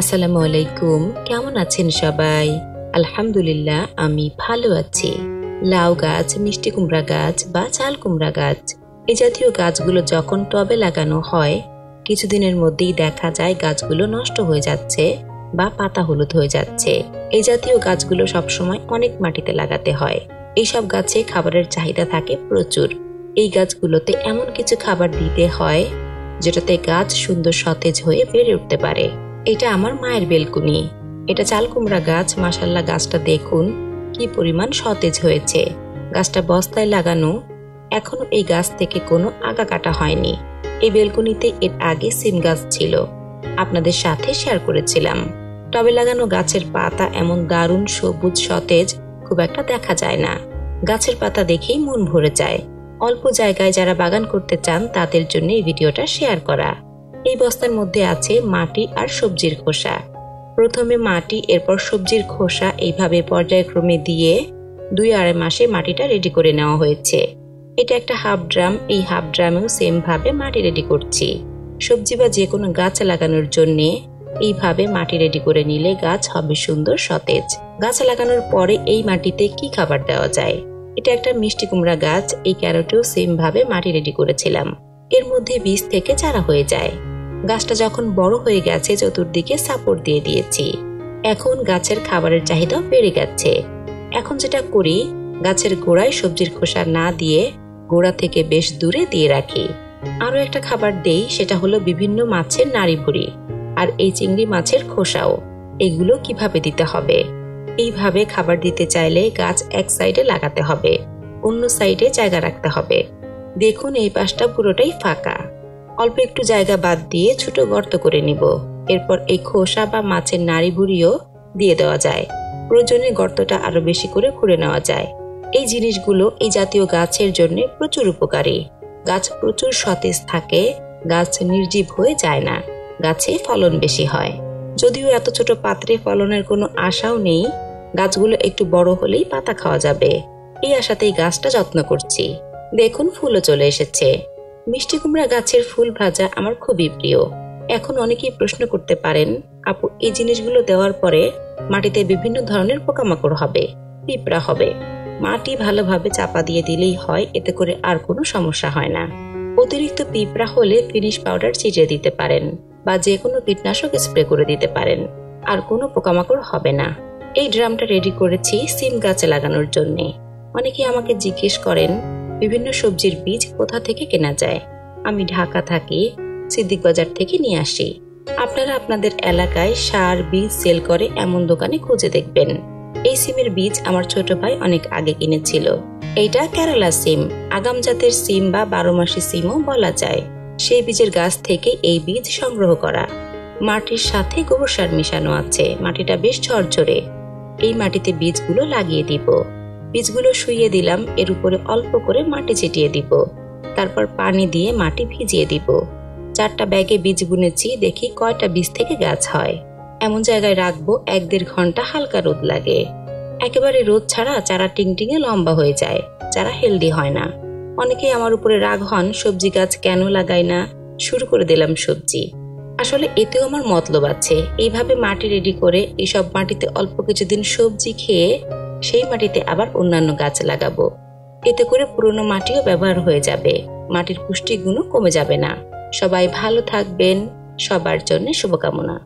আসসালামু আলাইকুম, কেমন আছেন সবাই? আলহামদুলিল্লাহ, আমি ভালো আছি। লাউ গাছ, মিষ্টি কুমড়া গাছ বা চাল কুমড়া গাছ এই জাতীয় গাছগুলো যখন টবে লাগানো হয়, কিছুদিনের মধ্যেই দেখা যায় গাছগুলো নষ্ট হয়ে যাচ্ছে বা পাতা হলুদ হয়ে যাচ্ছে। এই জাতীয় গাছগুলো সবসময় অনেক মাটিতে লাগাতে হয়। এইসব গাছে খাবারের চাহিদা থাকে প্রচুর। এই গাছগুলোতে এমন কিছু খাবার দিতে হয় যেটাতে গাছ সুন্দর সতেজ হয়ে বেড়ে উঠতে পারে। এটা আমার মায়ের বেলকুনি। এটা চাল কুমড়া গাছ। মাশাআল্লাহ, গাছটা দেখুন কি পরিমাণ সতেজ হয়েছে। গাছটা বস্তায় লাগানো, এখনো এই গাছ থেকে কোনো আগা কাটা হয়নি। এই বেলকুনিতে এর আগে সিম গাছ ছিল, আপনাদের সাথে শেয়ার করেছিলাম। টবে লাগানো গাছের পাতা এমন দারুণ সবুজ সতেজ খুব একটা দেখা যায় না। গাছের পাতা দেখেই মন ভরে যায়। অল্প জায়গায় যারা বাগান করতে চান তাদের জন্য এই ভিডিওটা শেয়ার করা। এই বস্তার মধ্যে আছে মাটি আর সবজির খোসা। প্রথমে মাটি, এরপর সবজির খোসা, এইভাবে পর্যায়ক্রমে দিয়ে 2-2.5 মাসে মাটিটা রেডি করে নেওয়া হয়েছে। এটা একটা হাফ ড্রাম। এই হাফ ড্রামেও সেম ভাবে মাটি রেডি করছি। সবজি বা যে কোনো গাছ লাগানোর জন্য এইভাবে মাটি রেডি করে নিলে গাছ হবে সুন্দর সতেজ। গাছ লাগানোর পরে এই মাটিতে কি খাবার দেওয়া যায়? এটা একটা মিষ্টি কুমড়া গাছ। এই ক্যারটেও সেম ভাবে মাটি রেডি করেছিলাম। এর মধ্যে বীজ থেকে চারা হয়ে যায়। গাছটা যখন বড় হয়ে গেছে, চতুর্দিকে সাপোর্ট দিয়ে দিয়েছি। এখন গাছের খাবারের চাহিদাও বেড়ে গেছে। এখন যেটা করি, গাছের গোড়ায় সবজির খোসা না দিয়ে গোড়া থেকে বেশ দূরে দিয়ে রাখি। আরো একটা খাবার দেই, সেটা হলো বিভিন্ন মাছের নাড়ি ভুড়ি আর এই চিংড়ি মাছের খোসাও। এগুলো কিভাবে দিতে হবে? এইভাবে খাবার দিতে চাইলে গাছ এক সাইডে লাগাতে হবে, অন্য সাইডে জায়গা রাখতে হবে। দেখুন এই পাশটা পুরোটাই ফাঁকা। অল্প একটু জায়গা বাদ দিয়ে ছোট গর্ত করে নিব। এরপর এই খোসা বা মাছের নাড়ি ভুড়িও দিয়ে দেওয়া যায়। প্রয়োজনে গর্তটা আরো বেশি করে খুঁড়ে নেওয়া যায়। এই জিনিসগুলো এই জাতীয় গাছের জন্য প্রচুর উপকারী। গাছ প্রচুর সতেজ থাকে, গাছ নির্জীব হয়ে যায় না, গাছে ফলন বেশি হয়। যদিও এত ছোট পাত্রে ফলনের কোনো আশাও নেই, গাছগুলো একটু বড় হলেই পাতা খাওয়া যাবে, এই আশাতেই গাছটা যত্ন করছি। দেখুন ফুলও চলে এসেছে। মিষ্টি কুমড়া গাছের ফুল ভাজা আমার খুবই প্রিয়। এখন অনেকেই প্রশ্ন করতে পারেন, আপু এই জিনিসগুলো দেওয়ার পরে মাটিতে বিভিন্ন ধরনের পোকামাকড় হবে, পিঁপড়া হবে। মাটি ভালোভাবে চাপা দিয়ে দিলেই হয়, এতে করে আর কোনো সমস্যা হয় না। অতিরিক্ত পিঁপড়া হলে ফিনিশ পাউডার ছিটিয়ে দিতে পারেন বা যে কোনো কীটনাশক স্প্রে করে দিতে পারেন, আর কোনো পোকামাকড় হবে না। এই ড্রামটা রেডি করেছি সিম গাছে লাগানোর জন্য। অনেকেই আমাকে জিজ্ঞেস করেন বিভিন্ন সবজির বীজ কোথা থেকে কেনা যায়। আমি ঢাকা থাকি, সিদ্দিক বাজার থেকে নিয়ে আসি। আপনারা আপনাদের এলাকায় সার বীজ সেল করে এমন দোকানে খুঁজে দেখবেন। এই সিমের বীজ আমার ছোট ভাই অনেক আগে কিনেছিল। এইটা কেরালা সিম, আগাম জাতের সিম বা 12 মাসি সিমও বলা যায়। সেই বীজের গাছ থেকে এই বীজ সংগ্রহ করা। মাটির সাথে গোবর সার মিশানো আছে। মাটিটা বেশ ঝরঝরে। এই মাটিতে বীজগুলো লাগিয়ে দিব। বীজগুলো শুইয়ে দিলাম, এর উপরে অল্প করে মাটি ছিটিয়ে দিব। তারপর পানি দিয়ে মাটি ভিজিয়ে দিব। 4টা ব্যাগে বীজ বুনেছি, দেখি কয়টা বীজ থেকে গাছ হয়। এমন জায়গায় রাখবো 1-1.5 ঘন্টা হালকা রোদ লাগে। একেবারে রোদ ছাড়া চারা টিংটিঙে লম্বা হয়ে যায়, চারা হেলদি হয় না। অনেকেই আমার উপরে রাগ হন, সবজি গাছ কেন লাগাই না, শুরু করে দিলাম সবজি। আসলে এতেও আমার মতলব আছে। এইভাবে মাটি রেডি করে এইসব মাটিতে অল্প কিছুদিন সবজি খেয়ে সেই মাটিতে আবার অন্যান্য গাছ লাগাবো। এতে করে পুরনো মাটিও ব্যবহার হয়ে যাবে, মাটির পুষ্টিগুণও কমে যাবে না। সবাই ভালো থাকবেন, সবার জন্য শুভকামনা।